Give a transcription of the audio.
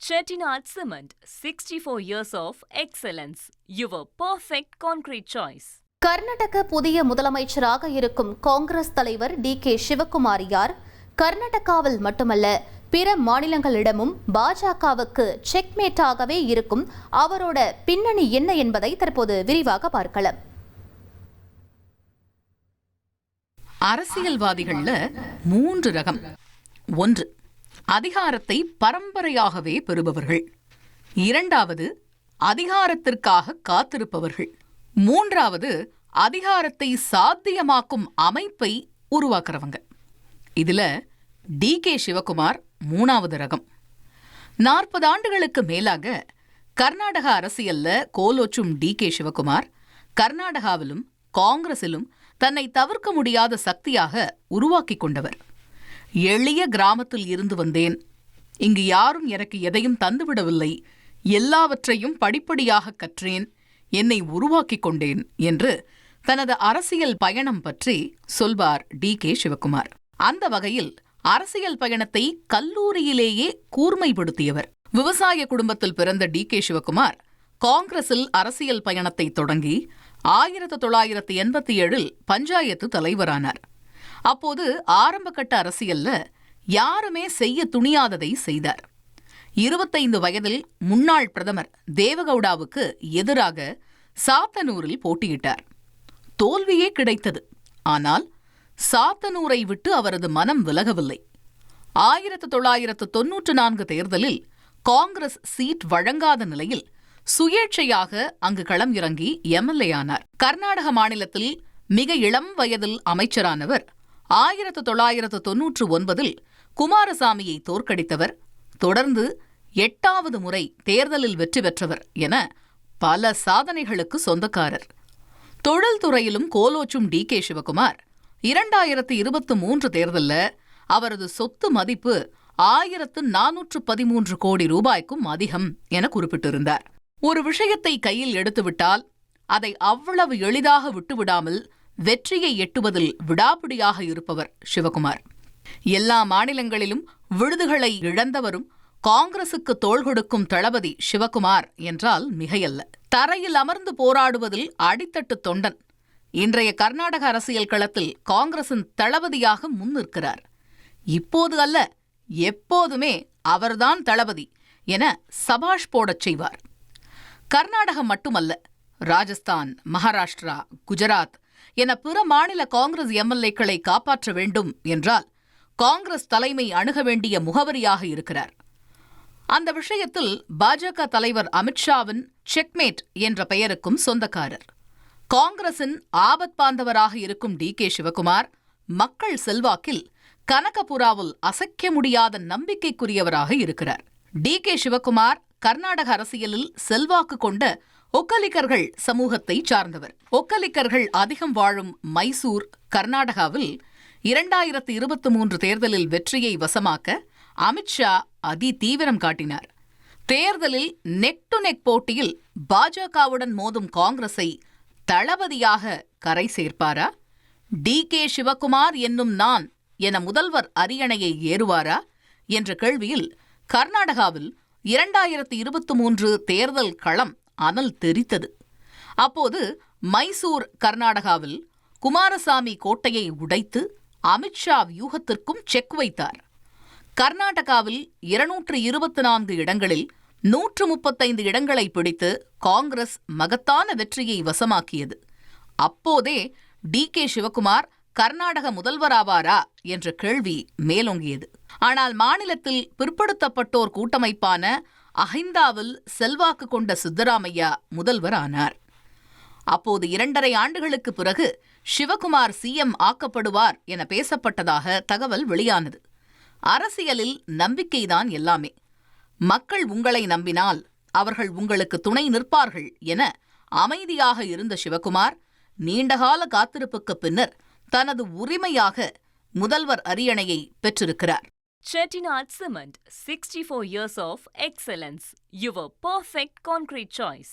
Chettinad Cement, 64 years of excellence. Your perfect concrete choice. Karnataka புதிய முதலமைச்சராக இருக்கும் காங்கிரஸ் தலைவர் டி.கே. சிவகுமார் யார்? கர்நாடகாவில் மட்டுமல்ல, பிற மாநிலங்களிடமும் பாஜகவுக்கு செக்மேட்டாகவே இருக்கும் அவரோட பின்னணி என்ன என்பதை தற்போது விரிவாக பார்க்கலாம். அரசியல்வாதிகள்ல 3 ரகம். 1. அதிகாரத்தை பரம்பரையாகவே பெறுபவர்கள். 2. அதிகாரத்திற்காக காத்திருப்பவர்கள். 3. அதிகாரத்தை சாத்தியமாக்கும் அமைப்பை உருவாக்குறவங்க. இதுல டி.கே. சிவகுமார் 3வது ரகம். 40 ஆண்டுகளுக்கு மேலாக கர்நாடக அரசியல்ல கோலோச்சும் டி.கே. சிவகுமார் கர்நாடகாவிலும் காங்கிரசிலும் தன்னை தவிர்க்க முடியாத சக்தியாக உருவாக்கிக் கொண்டவர். எளிய கிராமத்தில் இருந்து வந்தேன், இங்கு யாரும் எனக்கு எதையும் தந்துவிடவில்லை, எல்லாவற்றையும் படிப்படியாக கற்றேன், என்னை உருவாக்கிக் கொண்டேன் என்று தனது அரசியல் பயணம் பற்றி சொல்வார் டி.கே. சிவகுமார். அந்த வகையில் அரசியல் பயணத்தை கல்லூரியிலேயே கூர்மைப்படுத்தியவர். விவசாய குடும்பத்தில் பிறந்த டி.கே. சிவகுமார் காங்கிரஸில் அரசியல் பயணத்தை தொடங்கி 1987 பஞ்சாயத்து தலைவரானார். அப்போது ஆரம்பகட்ட அரசியல்ல யாருமே செய்ய துணியாததை செய்தார். 25 வயதில் முன்னாள் பிரதமர் தேவகவுடாவுக்கு எதிராக சாத்தனூரில் போட்டியிட்டார். தோல்வியே கிடைத்தது. ஆனால் சாத்தனூரை விட்டு அவரது மனம் விலகவில்லை. 1994 தேர்தலில் காங்கிரஸ் சீட் வழங்காத நிலையில் சுயேட்சையாக அங்கு களம் இறங்கி எம்எல்ஏ ஆனார். கர்நாடக மாநிலத்தில் மிக இளம் வயதில் அமைச்சரானவர் 1999 குமாரசாமியை தோற்கடித்தவர், தொடர்ந்து 8வது முறை தேர்தலில் வெற்றி பெற்றவர் என பல சாதனைகளுக்கு சொந்தக்காரர். தொழில்துறையிலும் கோலோச்சும் டி.கே. சிவகுமார் 2023 தேர்தலில் அவரது சொத்து மதிப்பு 1413 கோடி ரூபாய்க்கும் அதிகம் என குறிப்பிட்டிருந்தார். ஒரு விஷயத்தை கையில் எடுத்துவிட்டால் அதை அவ்வளவு எளிதாக விட்டுவிடாமல் வெற்றியை எட்டுவதில் விடாப்பிடியாக இருப்பவர் சிவகுமார். எல்லா மாநிலங்களிலும் விருதுகளை இழந்தவரும் காங்கிரசுக்கு தோள் கொடுக்கும் தளபதி சிவகுமார் என்றால் மிகையல்ல. தரையில் அமர்ந்து போராடுவதில் அடித்தட்டு தொண்டன். இன்றைய கர்நாடக அரசியல் களத்தில் காங்கிரசின் தளபதியாக முன்னிற்கிறார். இப்போது அல்ல, எப்போதுமே அவர்தான் தளபதி என சபாஷ் போடச் செய்வார். கர்நாடகம் மட்டுமல்ல, ராஜஸ்தான், மகாராஷ்டிரா, குஜராத் என பிற மாநில காங்கிரஸ் எம்எல்ஏக்களை காப்பாற்ற வேண்டும் என்றால் காங்கிரஸ் தலைமை அணுக வேண்டிய முகவரியாக இருக்கிறார். அந்த விஷயத்தில் பாஜக தலைவர் அமித்ஷாவின் செக்மேட் என்ற பெயருக்கும் சொந்தக்காரர். காங்கிரசின் ஆபத்பாந்தவராக இருக்கும் டி.கே. சிவகுமார் மக்கள் செல்வாக்கில் கனகபுராவில் அசைக்க முடியாத நம்பிக்கைக்குரியவராக இருக்கிறார். டி.கே. சிவகுமார் கர்நாடக அரசியலில் செல்வாக்கு கொண்ட ஒக்கலிகர்கள் சமூகத்தை சார்ந்தவர். ஒக்கலிகர்கள் அதிகம் வாழும் மைசூர், கர்நாடகாவில் 2023 தேர்தலில் வெற்றியை வசமாக்க அமித்ஷா அதி தீவிரம் காட்டினார். தேர்தலில் நெக் டு நெக் போட்டியில் பாஜகவுடன் மோதும் காங்கிரஸை தளபதியாக கரை சேர்ப்பாரா? டி.கே. சிவகுமார் என்னும் நான் என முதல்வர் அரியணையை ஏறுவாரா என்ற கேள்வியில் கர்நாடகாவில் 2023 தேர்தல் களம் அனல் தெரித்தது. அப்போது மைசூர், கர்நாடகாவில் குமாரசாமி கோட்டையை உடைத்து அமித்ஷா வியூகத்திற்கும் செக் வைத்தார். கர்நாடகாவில் 224 இடங்களில் 135 இடங்களை பிடித்து காங்கிரஸ் மகத்தான வெற்றியை வசமாக்கியது. அப்போதே டி.கே. சிவகுமார் கர்நாடக முதல்வராவாரா என்ற கேள்வி மேலோங்கியது. ஆனால் மாநிலத்தில் பிற்படுத்தப்பட்டோர் கூட்டமைப்பான அஹிந்தாவில் செல்வாக்கு கொண்ட சித்தராமையா முதல்வர் ஆனார். அப்போது 2.5 ஆண்டுகளுக்கு பிறகு சிவகுமார் சிஎம் ஆக்கப்படுவார் என பேசப்பட்டதாக தகவல் வெளியானது. அரசியலில் நம்பிக்கைதான் எல்லாமே. மக்கள் உங்களை நம்பினால் அவர்கள் உங்களுக்கு துணை நிற்பார்கள் என அமைதியாக இருந்த சிவகுமார் நீண்டகால காத்திருப்புக்கு பின்னர் தனது உரிமையாக முதல்வர் அரியணையை பெற்றிருக்கிறார். Chettinad Cement, 64 years of excellence. Your perfect concrete choice.